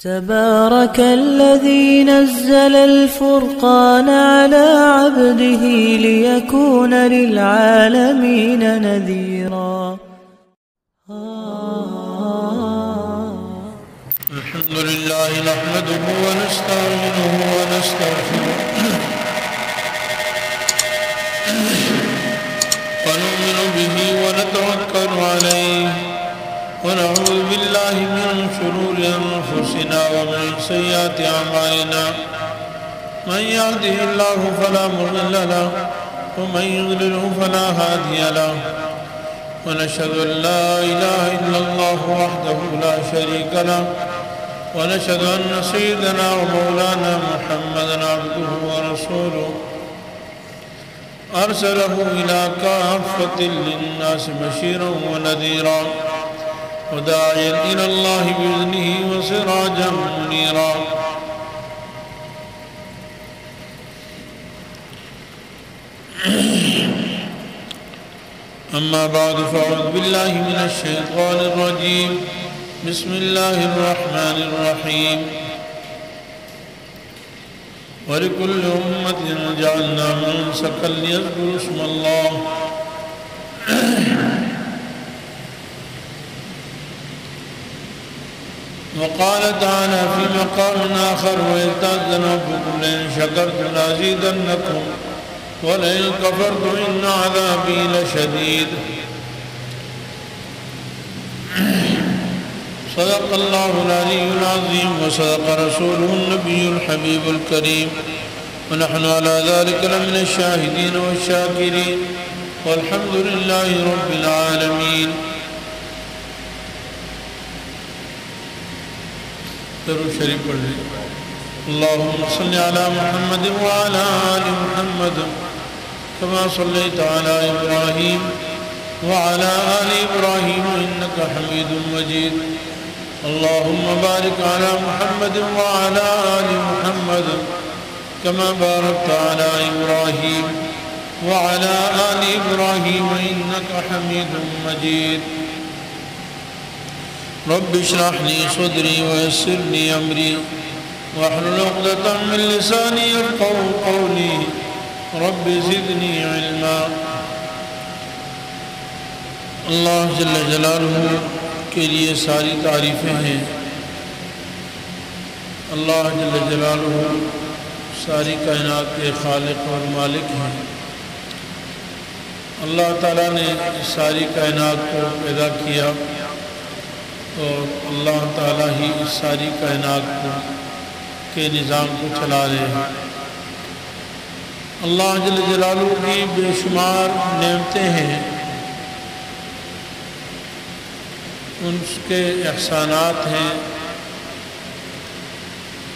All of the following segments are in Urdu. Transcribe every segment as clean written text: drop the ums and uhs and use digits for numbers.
تبارك الذي نزل الفرقان على عبده ليكون للعالمين نذيرا. الحمد لله نحمده ونستعينه ونستغفره ونؤمن به ونتوكل عليه ونعوذ بالله من شرور أنفسنا ومن سيئات أعمالنا من يهده الله فلا مضل له ومن يضلله فلا هادي له ونشهد أن لا إله إلا الله وحده لا شريك له ونشهد أن سيدنا ومولانا محمدا عبده ورسوله أرسله إلى كافة للناس بشيرا ونذيرا وداعيا إلى الله بإذنه وسراجا منيرا. أما بعد فأعوذ بالله من الشيطان الرجيم. بسم الله الرحمن الرحيم. ولكل أمة جعلنا منسكا ليذكروا اسم الله وقال تعالى في مقام آخر وإذ تأذن ربكم لئن شكرتم لأزيدنكم ولئن كفرتم إن عذابي لشديد. صدق الله العلي العظيم وصدق رسوله النبي الحبيب الكريم ونحن على ذلك لمن الشاهدين والشاكرين والحمد لله رب العالمين. درود شریف پڑھ لیں. اللهم صل على محمد وعلى آل محمد كما صليت على إبراهيم وعلى آل إبراهيم إنك حميد مجيد. اللهم بارك على محمد وعلى آل محمد كما باركت على إبراهيم وعلى آل إبراهيم إنك حميد مجيد. رب اشرح لي صدري ويسر لي أمري واحلل عقدة من لساني يفقهوا قولي رب زدني علما. اللہ جل جلالہ کے لیے ساری تعریفیں ہیں. اللہ جل جلالہ ساری کائنات کے خالق اور مالک ہیں. اللہ تعالیٰ نے ساری کائنات کو پیدا کیا اور اللہ تعالیٰ ہی اس ساری کائنات کے نظام کو چلا رہے ہیں. اللہ جل جلالہ کی بے شمار نعمتیں ہیں، ان کے احسانات ہیں،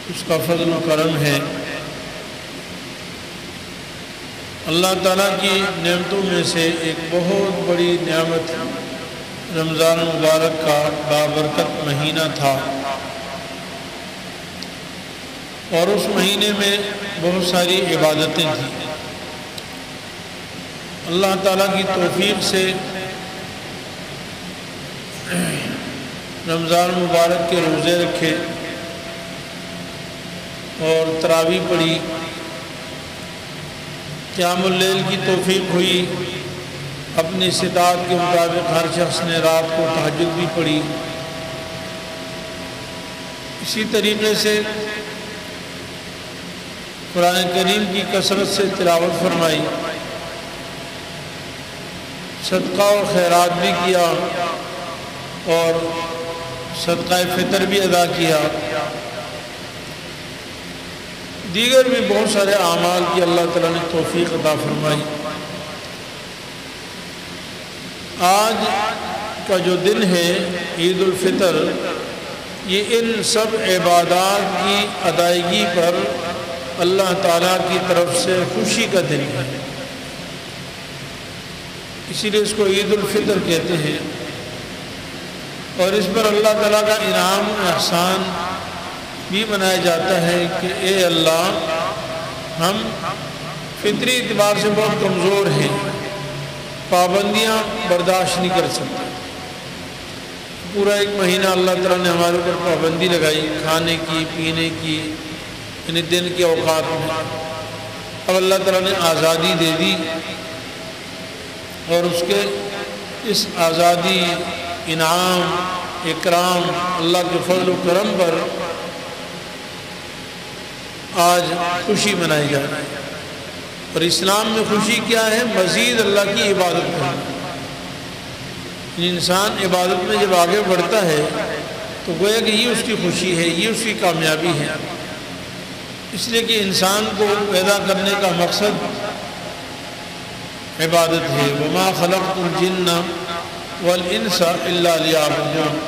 اس کا فضل و کرم ہے. اللہ تعالیٰ کی نعمتوں میں سے ایک بہت بڑی نعمت رمضان مبارک کا بابرکت مہینہ تھا، اور اس مہینے میں بہت ساری عبادتیں تھیں. اللہ تعالیٰ کی توفیق سے رمضان مبارک کے روزے رکھے اور تراویح پڑھی. قیام اللیل کی توفیق ہوئی. اپنی استطاعت کے مطابق ہر شخص نے رات کو تہجد بھی پڑھی. اسی طریقے سے قرآن کریم کی کثرت سے تلاوت فرمائی، صدقہ اور خیرات بھی کیا اور صدقہ فطر بھی ادا کیا. دیگر بھی بہت سارے اعمال کی اللہ تعالیٰ نے توفیق عطا فرمائی. آج کا جو دن ہے عید الفطر، یہ ان سب عبادات کی ادائیگی پر اللہ تعالیٰ کی طرف سے خوشی کا دن ہے. اسی لیے اس کو عید الفطر کہتے ہیں. اور اس پر اللہ تعالیٰ کا انعام و احسان بھی منایا جاتا ہے کہ اے اللہ، ہم فطری اعتبار سے بہت کمزور ہیں، پابندیاں برداشت نہیں کر سکتے، پورا ایک مہینہ اللہ تعالیٰ نے ہمارے اوپر پابندی لگائی کھانے کی پینے کی، یعنی دن کے اوقات میں۔ اب اللہ تعالیٰ نے آزادی دے دی، اور اس کے اس آزادی، انعام، اکرام، اللہ کے فضل و کرم پر آج خوشی منائی جا رہی ہے۔ اور اسلام میں خوشی کیا ہے؟ مزید اللہ کی عبادت کرنا۔ انسان عبادت میں جب آگے بڑھتا ہے تو گویا کہ یہ اس کی خوشی ہے، یہ اس کی کامیابی ہے۔ اس لیے کہ انسان کو پیدا کرنے کا مقصد عبادت ہے۔ وما خلقت الجن والانس الا لیعبدون،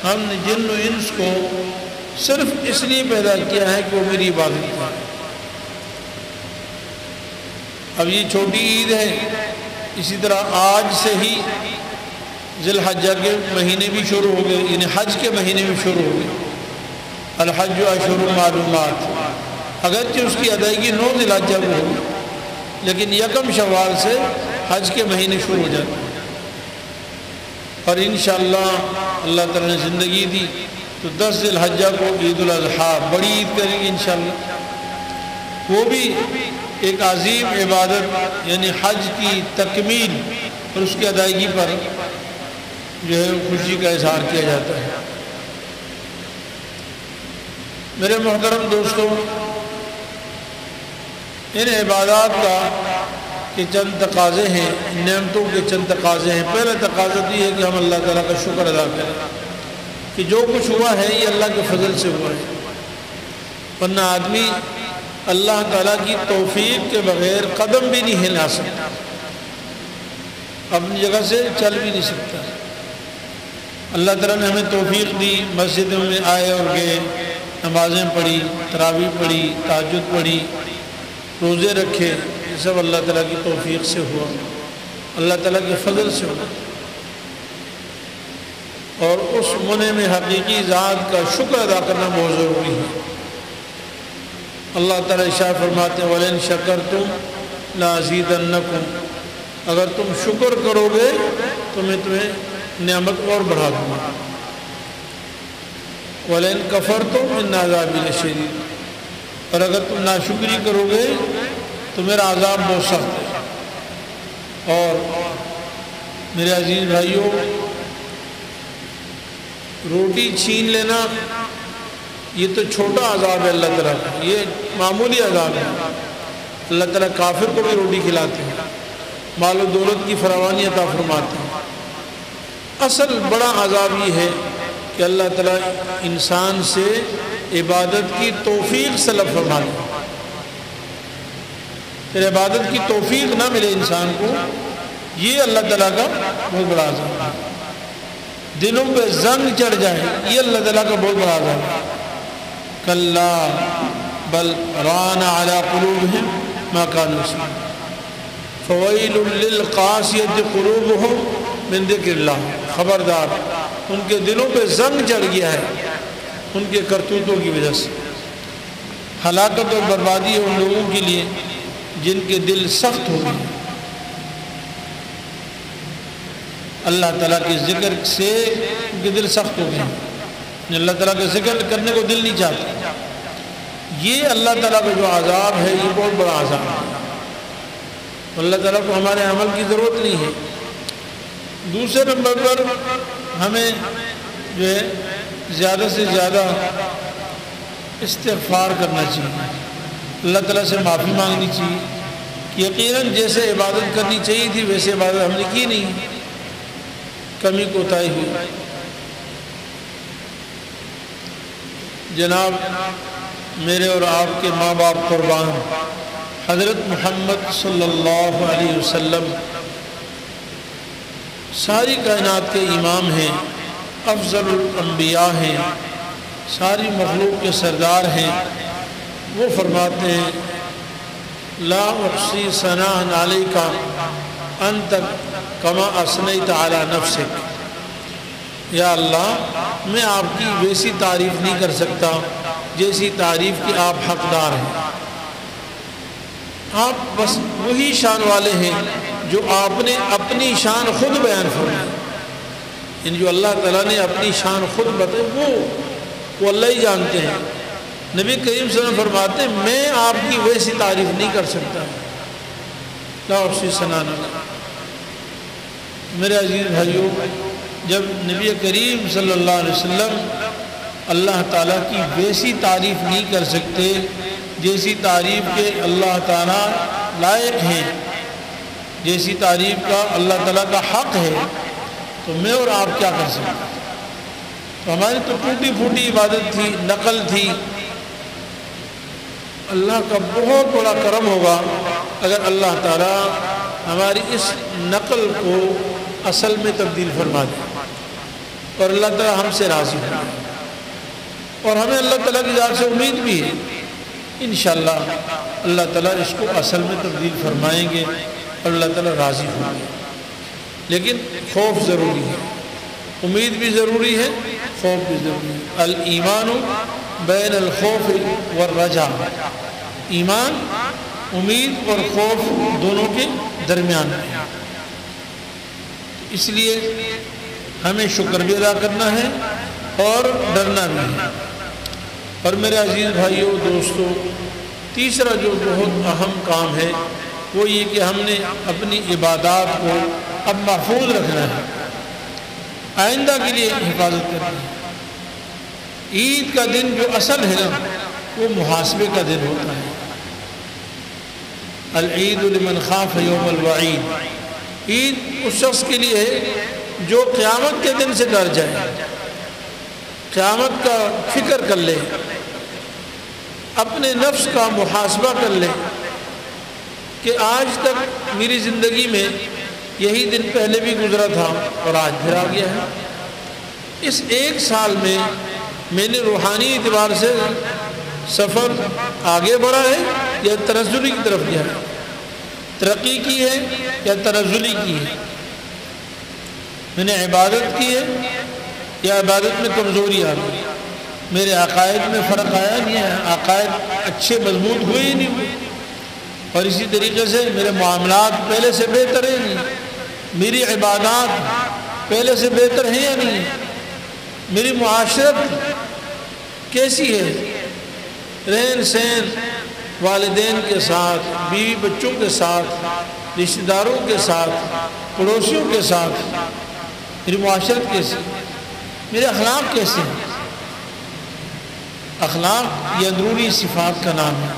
ہم نے جن و انس کو صرف اس لیے پیدا کیا ہے کہ وہ میری عبادت کریں۔ اب یہ چھوٹی عید ہے، اسی طرح آج سے ہی ذی الحجہ کے مہینے بھی شروع ہو گئے، یعنی حج کے مہینے بھی شروع ہو گئے۔ الحج اشہر معلومات، اگرچہ اس کی ادائیگی 9 ذی الحجہ کو ہوگی، لیکن یکم شوال سے حج کے مہینے شروع ہو جاتے ہیں۔ اور انشاءاللہ اللہ تعالیٰ نے زندگی دی تو 10 ذی الحجہ کو عید الاضحیٰ، بڑی عید کریں گے انشاءاللہ۔ وہ بھی ایک عظیم عبادت، یعنی حج کی تکمیل اور اس کی ادائیگی پر جو ہے خوشی کا اظہار کیا جاتا ہے۔ میرے محترم دوستو، ان عبادات کا کہ چند تقاضے ہیں، نعمتوں کے چند تقاضے ہیں۔ پہلا تقاضا تو یہ ہے کہ ہم اللہ تعالیٰ کا شکر ادا کریں کہ جو کچھ ہوا ہے یہ اللہ کے فضل سے ہوا ہے، ورنہ آدمی اللہ تعالیٰ کی توفیق کے بغیر قدم بھی نہیں ہلا سکتا، اپنی جگہ سے چل بھی نہیں سکتا۔ اللہ تعالیٰ نے ہمیں توفیق دی، مسجدوں میں آئے اور گئے، نمازیں پڑھی، تراویح پڑھی، تہجد پڑھی، روزے رکھے، یہ سب اللہ تعالیٰ کی توفیق سے ہوا، اللہ تعالیٰ کے فضل سے ہوا۔ اور اس منعم حقیقی ذات کا شکر ادا کرنا بہت ضروری ہے۔ اللہ تعالیٰ ارشاد فرماتے ہیں وَلَئِن شَكَرْتُمْ لَأَزِيدَنَّكُمْ، اگر تم شکر کرو گے تو میں تمہیں نعمت اور بڑھا دوں گا۔ وَلَئِن كَفَرْتُمْ إِنَّ عَذَابِي لَشَدِيدٌ، اور اگر تم ناشکری کرو گے تو میرا عذاب بہت سخت ہے۔ اور میرے عزیز بھائیوں، روٹی چھین لینا یہ تو چھوٹا عذاب ہے اللہ تعالیٰ کا، یہ معمولی عذاب ہے۔ اللہ تعالیٰ کافر کو بھی روٹی کھلاتے ہیں، مال و دولت کی فراوانی عطا فرماتے ہیں۔ اصل بڑا عذاب یہ ہے کہ اللہ تعالیٰ انسان سے عبادت کی توفیق سلب فرما لے، پھر عبادت کی توفیق نہ ملے انسان کو، یہ اللہ تعالیٰ کا بہت بڑا عذاب ہے۔ دلوں پہ زنگ چڑھ جائے، یہ اللہ تعالیٰ کا بہت بڑا عذاب ہے۔ کلا بل ران علی قلوبہم ما کانوا یکسبون فویل للقاسیۃ قلوبہم من ذکر اللہ، خبردار ان کے دلوں پہ زنگ چڑھ گیا ہے ان کے کرتوتوں کی وجہ سے۔ ہلاکت اور بربادی ہے ان لوگوں کے لیے جن کے دل سخت ہو گئے، اللہ تعالیٰ کے ذکر سے ان کے دل سخت ہو گئے، اللہ تعالیٰ کا ذکر کرنے کو دل نہیں چاہتا۔ یہ اللہ تعالیٰ کا جو عذاب ہے یہ بہت بڑا عذاب ہے، اللہ تعالیٰ کو ہمارے عمل کی ضرورت نہیں ہے۔ دوسرے نمبر پر ہمیں جو ہے زیادہ سے زیادہ استغفار کرنا چاہیے، اللہ تعالیٰ سے معافی مانگنی چاہیے۔ یقیناً جیسے عبادت کرنی چاہیے تھی ویسے عبادت ہم نے کی نہیں، کمی کوتاہی ہوئی۔ جناب میرے اور آپ کے ماں باپ قربان حضرت محمد صلی اللہ علیہ وسلم ساری کائنات کے امام ہیں، افضل الانبیاء ہیں، ساری مخلوق کے سردار ہیں۔ وہ فرماتے ہیں لا احصی ثناء علیک انت کما اثنیت علی نفسک، یا اللہ میں آپ کی ویسی تعریف نہیں کر سکتا جیسی تعریف کی آپ حقدار ہیں۔ آپ بس وہی شان والے ہیں جو آپ نے اپنی شان خود بیان فرمائی، ان جو اللہ تعالیٰ نے اپنی شان خود بتائی وہ اللہ ہی جانتے ہیں۔ نبی کریم صلی اللہ علیہ وسلم فرماتے ہیں میں آپ کی ویسی تعریف نہیں کر سکتا، لا احصی ثناء علیک۔ میرے عزیز بھائیوں، جب نبی کریم صلی اللہ علیہ وسلم اللہ تعالیٰ کی ویسی تعریف نہیں کر سکتے جیسی تعریف کے اللہ تعالیٰ لائق ہیں، جیسی تعریف کا اللہ تعالیٰ کا حق ہے، تو میں اور آپ کیا کر سکتے؟ تو ہماری تو ٹوٹی پھوٹی عبادت تھی، نقل تھی۔ اللہ کا بہت بڑا کرم ہوگا اگر اللہ تعالیٰ ہماری اس نقل کو اصل میں تبدیل فرما دے اور اللہ تعالیٰ ہم سے راضی ہو جائے، اور ہمیں اللہ تعالیٰ کی ذات سے امید بھی ہے انشاءاللہ اللہ تعالیٰ اس کو اصل میں تبدیل فرمائیں گے اور اللہ تعالیٰ راضی ہوں گے۔ لیکن خوف ضروری ہے، امید بھی ضروری ہے، خوف بھی ضروری ہے۔ الایمان بین الخوف والرجاء، ایمان امید اور خوف دونوں کے درمیان ہے۔ اس لیے ہمیں شکر بھی ادا کرنا ہے اور ڈرنا بھی ہے۔ اور میرے عزیز بھائیوں دوستو، تیسرا جو بہت اہم کام ہے وہ یہ کہ ہم نے اپنی عبادات کو اب محفوظ رکھنا ہے، آئندہ کے لیے حفاظت کرنا ہے۔ عید کا دن جو اصل ہے نا وہ محاسبے کا دن ہوتا ہے۔ العید لمن خاف یوم الوعید، عید اس شخص کے لیے ہے جو قیامت کے دن سے ڈر جائے، قیامت کا فکر کر لے، اپنے نفس کا محاسبہ کر لے کہ آج تک میری زندگی میں یہی دن پہلے بھی گزرا تھا اور آج پھر آ گیا ہے۔ اس ایک سال میں نے روحانی اعتبار سے سفر آگے بڑھا ہے یا تنزلی کی طرف گیا ہے، ترقی کی ہے یا تنزلی کی ہے، میں نے عبادت کی ہے یا عبادت میں کمزوری آ گئی، میرے عقائد میں فرق آیا نہیں ہے، عقائد اچھے مضبوط ہوئے ہی نہیں ہوئے، اور اسی طریقے سے میرے معاملات پہلے سے بہتر ہیں نہیں، میری عبادات پہلے سے بہتر ہیں یا نہیں، میری معاشرت کیسی ہے، رہن سہن والدین کے ساتھ، بیوی بچوں کے ساتھ، رشتہ داروں کے ساتھ، پڑوسیوں کے ساتھ میری معاشرت کیسی، میرے اخلاق کیسے ہیں۔ اخلاق یہ اندرونی صفات کا نام ہے۔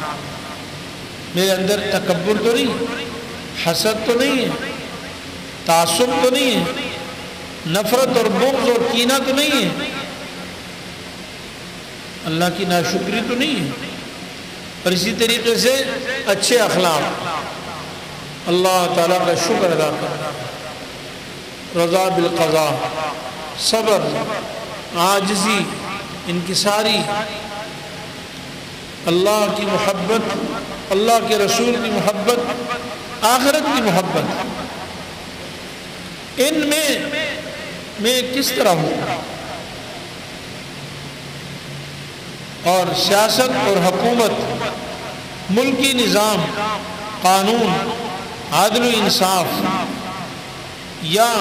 میرے اندر تکبر تو نہیں، حسد تو نہیں ہے، تعصب تو نہیں ہے، نفرت اور بغض اور کینہ تو نہیں ہے، اللہ کی ناشکری تو نہیں ہے، اور اسی طریقے سے اچھے اخلاق، اللہ تعالیٰ کا شکر ادا کرنا، رضا بالقضاء، صبر، عاجزی، انکساری، اللہ کی محبت، اللہ کے رسول کی محبت، آخرت کی محبت، ان میں کس طرح ہوں، اور سیاست اور حکومت، ملکی نظام، قانون، عدل و انصاف، یا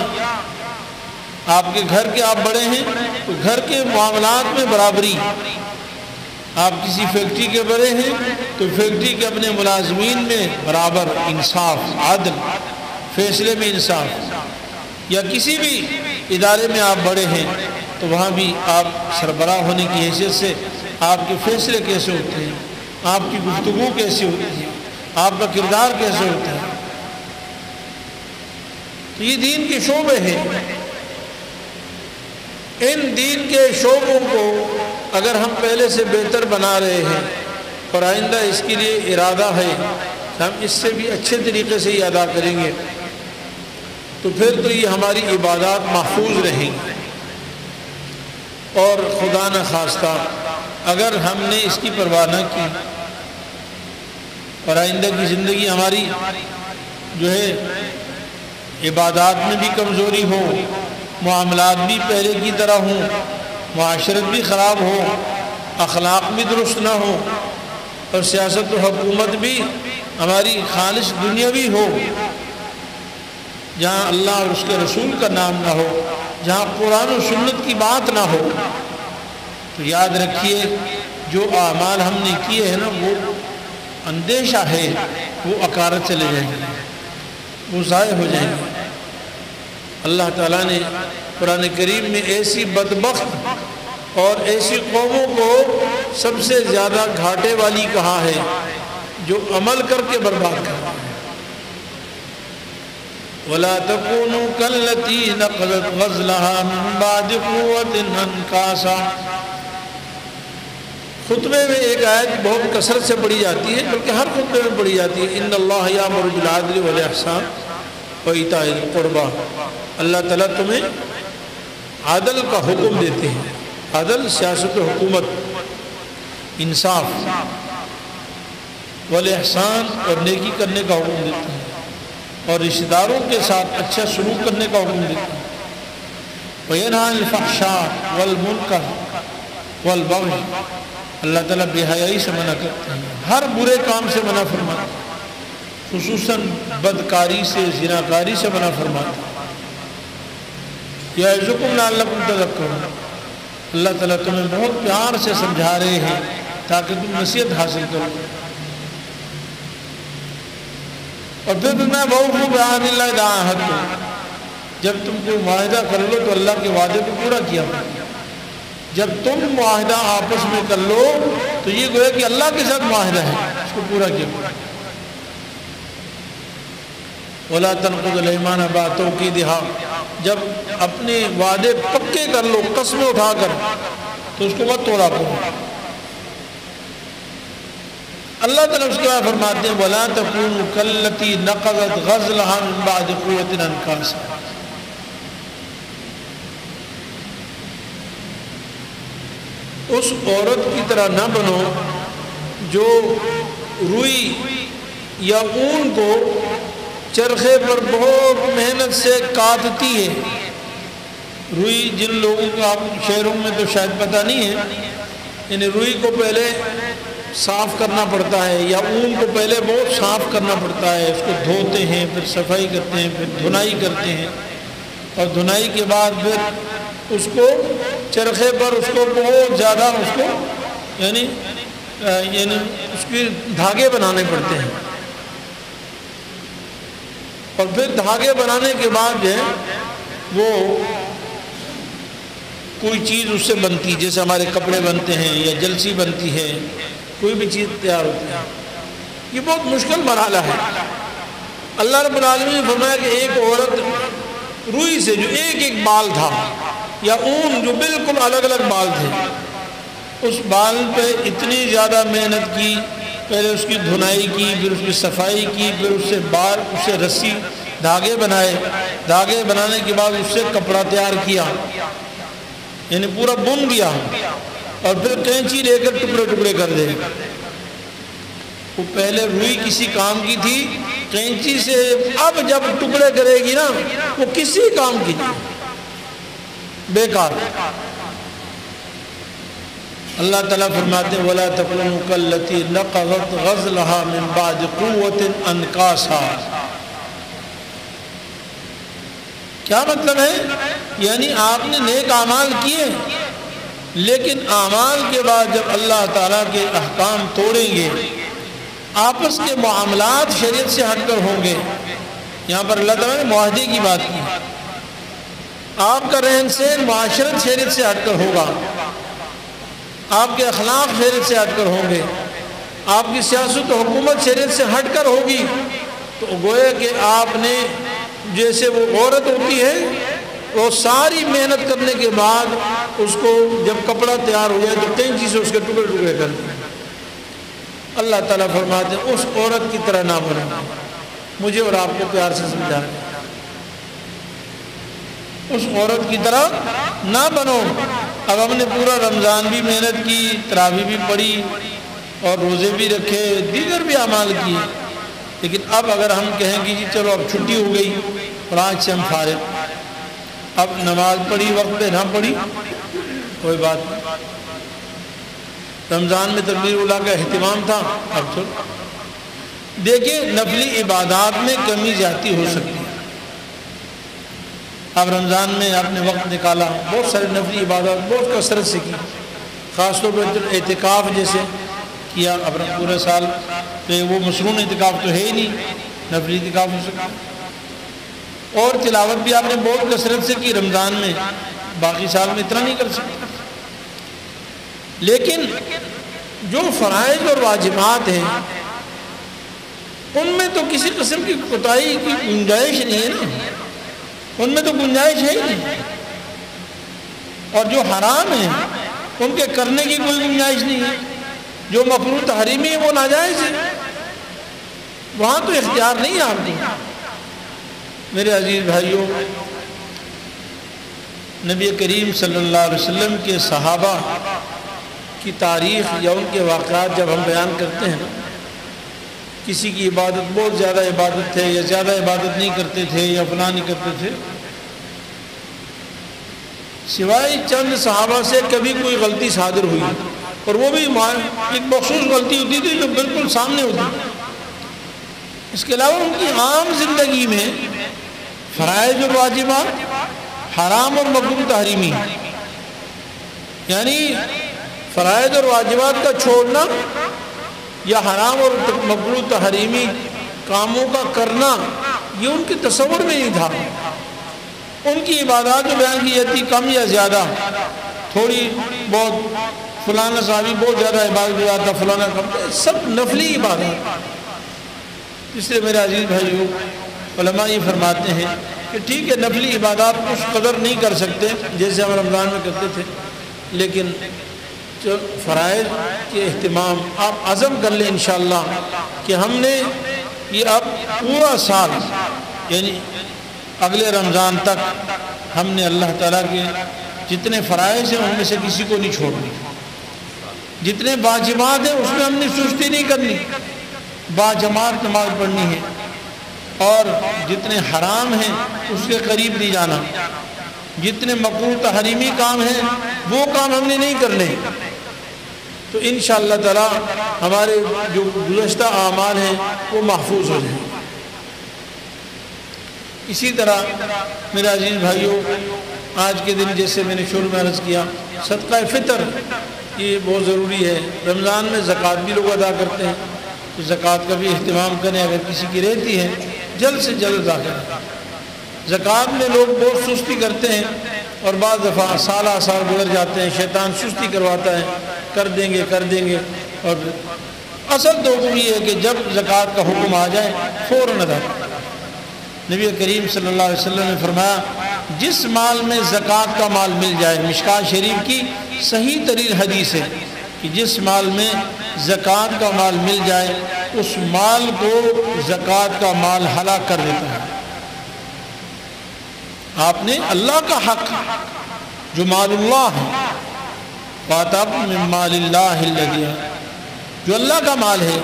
آپ کے گھر کے آپ بڑے ہیں تو گھر کے معاملات میں برابری، آپ کسی فیکٹری کے بڑے ہیں تو فیکٹری کے اپنے ملازمین میں برابر، انصاف، عدل، فیصلے میں انصاف، یا کسی بھی ادارے میں آپ بڑے ہیں تو وہاں بھی آپ سربراہ ہونے کی حیثیت سے آپ کے فیصلے کیسے ہوتے ہیں، آپ کی گفتگو کیسی ہوتی ہے، آپ کا کردار کیسے ہوتا ہے۔ تو یہ دین کے شعبے ہیں، ان دین کے شعبوں کو اگر ہم پہلے سے بہتر بنا رہے ہیں اور آئندہ اس کے لیے ارادہ ہے کہ ہم اس سے بھی اچھے طریقے سے یہ ادا کریں گے تو پھر تو یہ ہماری عبادات محفوظ رہیں گی، اور خدا نہ خواستہ اگر ہم نے اس کی پرواہ نہ کی اور آئندہ کی زندگی ہماری جو ہے عبادات میں بھی کمزوری ہو، معاملات بھی پہلے کی طرح ہوں، معاشرت بھی خراب ہو، اخلاق بھی درست نہ ہو، اور سیاست و حکومت بھی ہماری خالص دنیاوی ہو، جہاں اللہ اور اس کے رسول کا نام نہ ہو، جہاں قرآن و سنت کی بات نہ ہو تو یاد رکھیے جو اعمال ہم نے کیے ہیں نا وہ اندیشہ ہے وہ اکارت چلے جائیں گے، وہ ضائع ہو جائیں گے۔ اللہ تعالیٰ نے قرآن کریم میں ایسی بدبخت اور ایسی قوموں کو سب سے زیادہ گھاٹے والی کہا ہے جو عمل کر کے برباد کر رہا ہے۔ وَلَا تَكُونُوا كَالَّتِي نَقَضَتْ غَزْلَهَا مِن بَعْدِ قُوَّةٍ أَنْكَاثًا۔ خطبے میں ایک آیت بہت کثرت سے پڑھی جاتی ہے، بلکہ ہر خطبے میں پڑھی جاتی ہے، إِنَّ اللَّهَ يَأْمُرُ بِالْعَدْلِ وَالْإِحْسَانِ وَإِيتَاءِ ذِي الْقُرْبَى۔ اللہ تعالیٰ تمہیں عدل کا حکم دیتے ہیں، عدل سیاست و حکومت، انصاف، والاحسان اور نیکی کرنے کا حکم دیتے ہیں، اور رشتہ داروں کے ساتھ اچھا سلوک کرنے کا حکم دیتے ہیں۔ وَيَنْهَى عَنِ الْفَحْشَاءِ وَالْمُنكَرِ وَالْبَغْيِ۔ اللہ تعالیٰ بے حیائی سے منع کرتے ہیں، ہر برے کام سے منع فرماتے ہیں، خصوصاً بدکاری سے، زناکاری سے منع فرماتے ہیں۔ یعظکم لعلکم تذکرون۔ اللہ تعالیٰ تمہیں بہت پیار سے سمجھا رہے ہیں تاکہ تم نصیحت حاصل کرو۔ اور پھر میں وَأَوْفُوا بِعَهْدِ اللَّهِ إِذَا عَاهَدتُّمْ۔ جب تم کوئی معاہدہ کر لو تو اللہ کے وعدے کو پورا کیا کرو۔ جب تم معاہدہ آپس میں کر لو تو یہ گویا کہ اللہ کے ساتھ معاہدہ ہے، اس کو پورا کیا کرو۔ وَلَا تَنْقُضُوا الْأَيْمَانَ بَعْدَ تَوْكِيدِهَا۔ جب اپنے وعدے پکے کر لو قسمیں اٹھا کر تو اس کو مت توڑا کرو۔ اللہ تعالیٰ اس کے بعد فرماتے ہیں وَلَا تَكُونُوا كَالَّتِي نَقَضَتْ غَزْلَهَا مِن بَعْدِ قُوَّةٍ أَنْكَاثًا۔ اس عورت کی طرح نہ بنو جو روئی یا اون کو چرخے پر بہت محنت سے کاٹتی ہے۔ روئی جن لوگوں کو آپ شہروں میں تو شاید پتہ نہیں ہے، یعنی روئی کو پہلے صاف کرنا پڑتا ہے یا اون کو پہلے بہت صاف کرنا پڑتا ہے، اس کو دھوتے ہیں، پھر صفائی کرتے ہیں، پھر دھنائی کرتے ہیں، اور دھنائی کے بعد پھر اس کو چرخے پر اس کو بہت زیادہ اس کو یعنی اس کے دھاگے بنانے پڑتے ہیں، اور پھر دھاگے بنانے کے بعد جو ہے وہ کوئی چیز اس سے بنتی، جیسے ہمارے کپڑے بنتے ہیں یا جلسی بنتی ہے، کوئی بھی چیز تیار ہوتی ہے۔ یہ بہت مشکل مرحلہ ہے۔ اللہ رب العالمین نے فرمایا کہ ایک عورت روئی سے جو ایک ایک بال تھا یا اون جو بالکل الگ الگ بال تھے، اس بال پہ اتنی زیادہ محنت کی، پہلے اس کی دھنائی کی، پھر اس کی صفائی کی، پھر اس سے بال، اس سے رسی دھاگے بنائے، دھاگے بنانے کے بعد اس سے کپڑا تیار کیا، یعنی پورا بن دیا، اور پھر کینچی لے کر ٹکڑے ٹکڑے کر دے۔ وہ پہلے روئی کسی کام کی تھی، کینچی سے اب جب ٹکڑے کرے گی نا وہ کسی کام کی نہیں، بیکار۔ اللہ تعالیٰ فرماتے ہیں وَلَا تَكُونُوا كَالَّتِي نَقَضَتْ غَزْلَهَا مِن بَعْدِ قُوَّةٍ أَنْكَاثًا۔ کیا مطلب ہے؟ یعنی آپ نے نیک اعمال کیے، لیکن اعمال کے بعد جب اللہ تعالیٰ کے احکام توڑیں گے، آپس کے معاملات شریعت سے ہٹ کر ہوں گے۔ یہاں پر اللہ تعالیٰ نے معاہدے کی بات کی، آپ کا رہن سہن معاشرت شریعت سے ہٹ کر ہوگا، آپ کے اخلاق شریعت سے ہٹ کر ہوں گے، آپ کی سیاست و حکومت شریعت سے ہٹ کر ہوگی، تو گویا کہ آپ نے جیسے وہ عورت ہوتی ہے وہ ساری محنت کرنے کے بعد اس کو جب کپڑا تیار ہو جائے تو کینچی سے اس کے ٹکڑے ٹکڑے کر دیں۔ اللہ تعالیٰ فرماتے ہیں اس عورت کی طرح نہ بنو، مجھے اور آپ کو پیار سے سمجھا رہے ہیں، اس عورت کی طرح نہ بنو۔ اب ہم نے پورا رمضان بھی محنت کی، تراویح بھی پڑھی اور روزے بھی رکھے، دیگر بھی اعمال کیے، لیکن اب اگر ہم کہیں کہ جی چلو اب چھٹی ہو گئی اور آج سے ہم فارغ، اب نماز پڑھی وقت پہ نہ پڑھی کوئی بات نہیں، رمضان میں تکبیر اولیٰ کا اہتمام تھا، اب چھوڑ۔ دیکھیں نفلی عبادات میں کمی زیادتی ہو سکتی ہے، اب رمضان میں آپ نے وقت نکالا، بہت سارے نفلی عبادات بہت کثرت سے کی، خاص طور پر اعتکاف جیسے کیا اب پورے سال، تو وہ مصنون اعتکاف تو ہے ہی نہیں، نفلی اعتکاف ہو سکتا، اور تلاوت بھی آپ نے بہت کثرت سے کی رمضان میں، باقی سال میں اتنا نہیں کر سکتے۔ لیکن جو فرائض اور واجبات ہیں ان میں تو کسی قسم کی کوتاہی کی گنجائش نہیں ہے نا، ان میں تو گنجائش ہے ہی نہیں، اور جو حرام ہیں ان کے کرنے کی کوئی گنجائش نہیں ہے، جو مکروہ تحریمی ہے وہ ناجائز ہے، وہاں تو اختیار نہیں ہے آپ کو۔ میرے عزیز بھائیوں، نبی کریم صلی اللہ علیہ وسلم کے صحابہ کی تاریخ یا ان کے واقعات جب ہم بیان کرتے ہیں نا، کسی کی عبادت بہت زیادہ عبادت تھے یا زیادہ عبادت نہیں کرتے تھے یا فلاں نہیں کرتے تھے، سوائے چند صحابہ سے کبھی کوئی غلطی صادر ہوئی، اور وہ بھی ایک مخصوص غلطی ہوتی تھی جو بالکل سامنے ہوتی تھی۔ اس کے علاوہ ان کی عام زندگی میں فرائض اور واجبات، حرام اور مکروہ تحریمی، یعنی فرائض اور واجبات کا چھوڑنا یا حرام اور مکروہ تحریمی کاموں کا کرنا یہ ان کے تصور میں نہیں تھا۔ ان کی عبادات جو بیان کی جاتی کم یا زیادہ، تھوڑی بہت، فلانا صحابی بہت زیادہ عبادت کرتا، فلانا کم، سب نفلی عبادات۔ اس لیے میرے عزیز بھائیوں، علماء یہ فرماتے ہیں کہ ٹھیک ہے نفلی عبادات اس قدر نہیں کر سکتے جیسے ہم رمضان میں کرتے تھے، لیکن جو فرائض کے اہتمام آپ عزم کر لیں انشاءاللہ کہ ہم نے یہ اب پورا سال، یعنی اگلے رمضان تک ہم نے اللہ تعالیٰ کے جتنے فرائض ہیں ان میں سے کسی کو نہیں چھوڑنی، جتنے واجبات ہیں اس میں ہم نے سستی نہیں کرنی، باجماعت نماز پڑھنی ہے، اور جتنے حرام ہیں اس کے قریب نہیں جانا، جتنے مکروہ تحریمی کام ہیں وہ کام ہم نے نہیں کرنے، تو انشاءاللہ تعالی ہمارے جو گزشتہ اعمال ہیں وہ محفوظ ہو جائیں۔ اسی طرح میرے عزیز بھائیوں، آج کے دن جیسے میں نے شروع میں عرض کیا، صدقہ فطر یہ بہت ضروری ہے۔ رمضان میں زکوٰۃ بھی لوگ ادا کرتے ہیں، تو زکوٰۃ کا بھی اہتمام کریں، اگر کسی کی رہتی ہے جلد سے جلد ادا کریں۔ زکوٰۃ میں لوگ بہت سستی کرتے ہیں، اور بعض دفعہ سال گزر جاتے ہیں، شیطان سستی کرواتا ہے، کر دیں گے، اور اصل تو حکم یہ ہے کہ جب زکوٰۃ کا حکم آ جائے فوراً ادا کریں۔ نبی کریم صلی اللہ علیہ وسلم نے فرمایا جس مال میں زکوٰۃ کا مال مل جائے، مشکوٰۃ شریف کی صحیح ترین حدیث ہے کہ جس مال میں زکوٰۃ کا مال مل جائے اس مال کو زکوٰۃ کا مال ہلاک کر دیتا ہے۔ آپ نے اللہ کا حق جو مال اللہ ہے، وَآتَاكُم مِّن مَّالِ اللَّهِ الَّذِي، جو اللہ کا مال ہے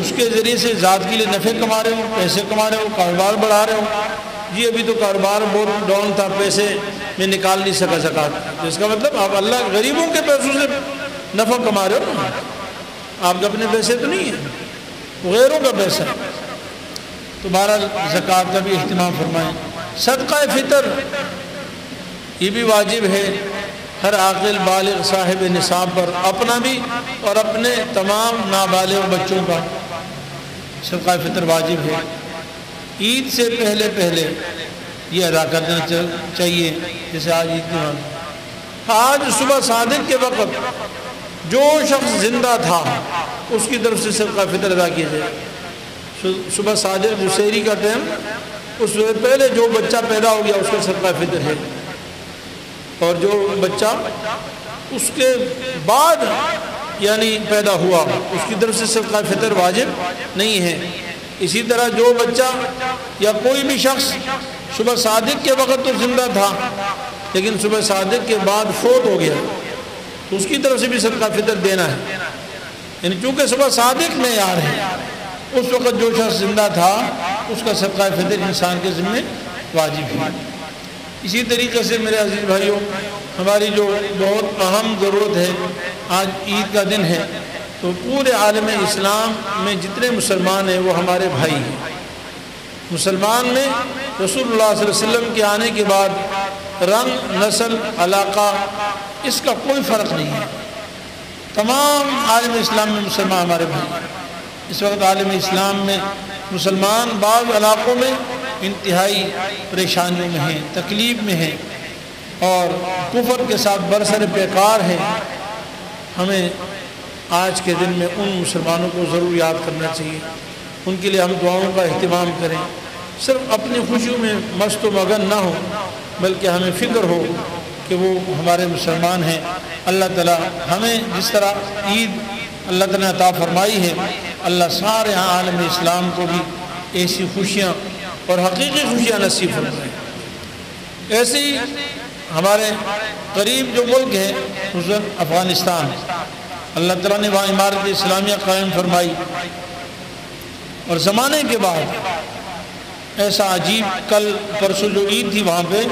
اس کے ذریعے سے ذات کے لیے نفع کما رہے ہو، پیسے کما رہے ہو، کاروبار بڑھا رہے ہو۔ جی ابھی تو کاروبار بہت ڈاؤن تھا، پیسے میں نکال نہیں سکا زکوٰۃ، اس کا مطلب آپ اللہ غریبوں کے پیسوں سے نفع کما رہے ہو نا، آپ کے اپنے پیسے تو نہیں ہیں، غیروں کا پیسہ۔ تو بہرحال زکوٰۃ کا بھی اہتمام فرمائیں۔ صدقہ فطر یہ بھی واجب ہے ہر عاقل بالغ صاحب نصاب پر، اپنا بھی اور اپنے تمام نابالغ بچوں کا صدقہ فطر واجب ہے۔ عید سے پہلے یہ ادا کرنا چاہیے، جیسے آج عید کے بعد، آج صبح صادق کے وقت جو شخص زندہ تھا اس کی طرف سے صدقہ فطر ادا کیا جائے۔ صبح صادق جو سحری کا ٹائم، اس سے پہلے جو بچہ پیدا ہو گیا اس کا صدقہ فطر ہے، اور جو بچہ اس کے بعد یعنی پیدا ہوا اس کی طرف سے صدقہ فطر واجب نہیں ہے۔ اسی طرح جو بچہ یا کوئی بھی شخص صبح صادق کے وقت تو زندہ تھا لیکن صبح صادق کے بعد فوت ہو گیا تو اس کی طرف سے بھی صدقہ فطر دینا ہے، یعنی چونکہ صبح صادق معیار ہے، اس وقت جو شخص زندہ تھا اس کا صدقہ فطر انسان کے ذمہ واجب ہے۔ اسی طریقے سے میرے عزیز بھائیوں، ہماری جو بہت اہم ضرورت ہے، آج عید کا دن ہے تو پورے عالم اسلام میں جتنے مسلمان ہیں وہ ہمارے بھائی ہیں، مسلمان میں رسول اللہ صلی اللہ علیہ وسلم کے آنے کے بعد رنگ، نسل، علاقہ اس کا کوئی فرق نہیں ہے۔ تمام عالم اسلام میں مسلمان ہمارے بھائی۔ اس وقت عالم اسلام میں مسلمان بعض علاقوں میں انتہائی پریشانیوں میں ہیں، تکلیف میں ہیں اور کفر کے ساتھ برسر پیکار ہیں۔ ہمیں آج کے دن میں ان مسلمانوں کو ضرور یاد کرنا چاہیے، ان کے لیے ہم دعاؤں کا اہتمام کریں، صرف اپنی خوشیوں میں مست و مگن نہ ہو، بلکہ ہمیں فکر ہو کہ وہ ہمارے مسلمان ہیں۔ اللہ تعالیٰ ہمیں جس طرح عید اللہ تعالیٰ نے عطا فرمائی ہے، اللہ سارے عالم اسلام کو بھی ایسی خوشیاں اور حقیقی خوشیاں نصیب فرمائے۔ ایسے ہی ہمارے قریب جو ملک ہے خصوصاً افغانستان، اللہ تعالیٰ نے وہاں عمارت اسلامیہ قائم فرمائی، اور زمانے کے بعد ایسا عجیب، کل پرسوں جو عید تھی وہاں پہ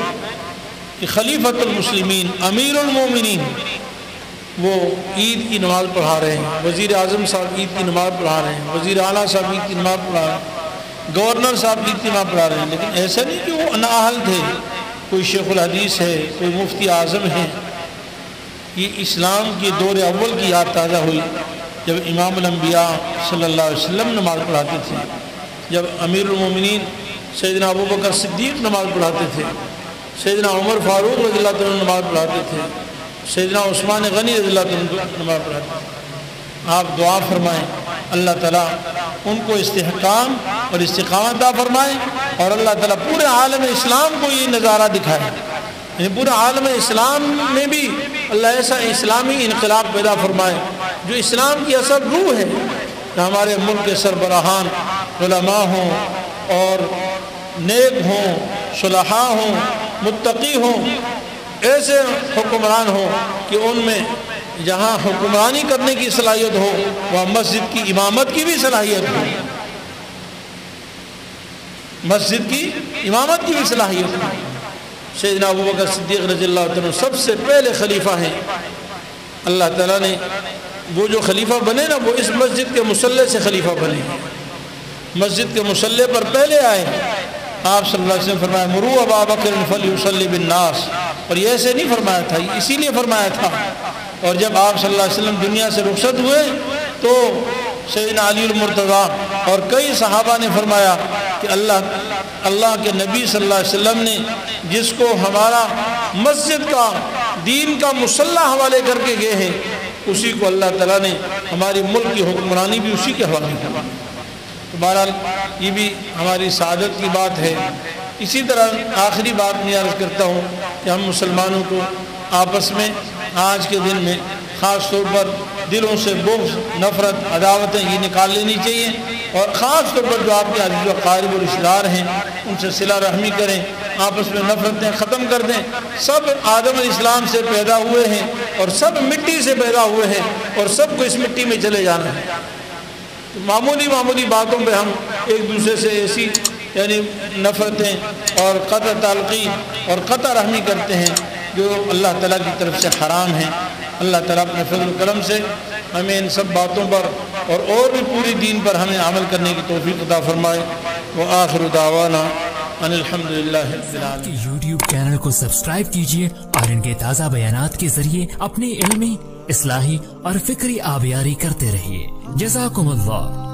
کہ خلیفۃ المسلمین امیر المومنین وہ عید کی نماز پڑھا رہے ہیں، وزیر اعظم صاحب عید کی نماز پڑھا رہے ہیں، وزیر اعلیٰ صاحب عید کی نماز پڑھا رہے ہیں، گورنر صاحب عید کی نماز پڑھا رہے ہیں۔ لیکن ایسا نہیں کہ وہ نااہل تھے، کوئی شیخ الحدیث ہے، کوئی مفتی اعظم ہے۔ یہ اسلام کی دور اول کی یاد تازہ ہوئی جب امام الانبیاء صلی اللہ علیہ وسلم نماز پڑھاتے تھے، جب امیر المومنین سیدنا ابوبکر صدیق نماز پڑھاتے تھے، سیدنا عمر فاروق رضی اللہ عنہ نماز پڑھاتے تھے، سیدنا عثمان غنی رضی اللہ عنہ نماز پڑھاتے تھے۔ آپ دعا فرمائیں اللہ تعالیٰ ان کو استحکام اور استقامت عطا فرمائے، اور اللہ تعالیٰ پورے عالم اسلام کو یہ نظارہ دکھائے، یعنی پورے عالم اسلام میں بھی اللہ ایسا اسلامی انقلاب پیدا فرمائے جو اسلام کی اصل روح ہے، کہ ہمارے ملک کے سربراہان علماء ہوں اور نیک ہوں، صلحاء ہوں، متقی ہوں، ایسے حکمران ہوں کہ ان میں جہاں حکمرانی کرنے کی صلاحیت ہو وہاں مسجد کی امامت کی بھی صلاحیت ہو، مسجد کی امامت کی بھی صلاحیت ہو۔ سیدنا ابوبکر صدیق رضی اللہ عنہ سب سے پہلے خلیفہ ہیں، اللہ تعالیٰ نے وہ جو خلیفہ بنے نا وہ اس مسجد کے مصلی سے خلیفہ بنے، مسجد کے مصلی پر پہلے آئے۔ آپ صلی اللہ علیہ وسلم فرمایا مروا ابا بکر فلیصلی بالناس، اور یہ ایسے نہیں فرمایا تھا، اسی لیے فرمایا تھا۔ اور جب آپ صلی اللہ علیہ وسلم دنیا سے رخصت ہوئے تو سیدنا علی المرتضیٰ اور کئی صحابہ نے فرمایا کہ اللہ کے نبی صلی اللہ علیہ وسلم نے جس کو ہمارا مسجد کا دین کا مصلی حوالے کر کے گئے ہیں، اسی کو اللہ تعالیٰ نے ہماری ملک کی حکمرانی بھی اسی کے حوالے کی۔ تو بہرحال یہ بھی ہماری سعادت کی بات ہے۔ اسی طرح آخری بات میں عرض کرتا ہوں کہ ہم مسلمانوں کو آپس میں آج کے دن میں خاص طور پر دلوں سے بغض، نفرت، عداوتیں یہ نکال لینی چاہیے، اور خاص طور پر جو آپ کے عزیز و اقارب و رشتہ دار ہیں ان سے صلہ رحمی کریں، آپس میں نفرتیں ختم کر دیں۔ سب آدم علیہ السلام سے پیدا ہوئے ہیں اور سب مٹی سے پیدا ہوئے ہیں اور سب کو اس مٹی میں چلے جانا ہے۔ معمولی باتوں پہ ہم ایک دوسرے سے ایسی یعنی نفرتیں اور قطع تعلقی اور قطع رحمی کرتے ہیں جو اللہ تعالیٰ کی طرف سے حرام ہیں۔ اللہ تعالیٰ اپنے فضل و کرم سے ہمیں ان سب باتوں پر اور بھی پوری دین پر ہمیں عمل کرنے کی توفیق عطا فرمائے۔ وآخر دعوانا ان الحمدللہ رب العالمین۔ یوٹیوب چینل کو سبسکرائب کیجیے اور ان کے تازہ بیانات کے ذریعے اپنی علمی، اصلاحی اور فکری آبیاری کرتے رہیے۔ جزاکم اللہ۔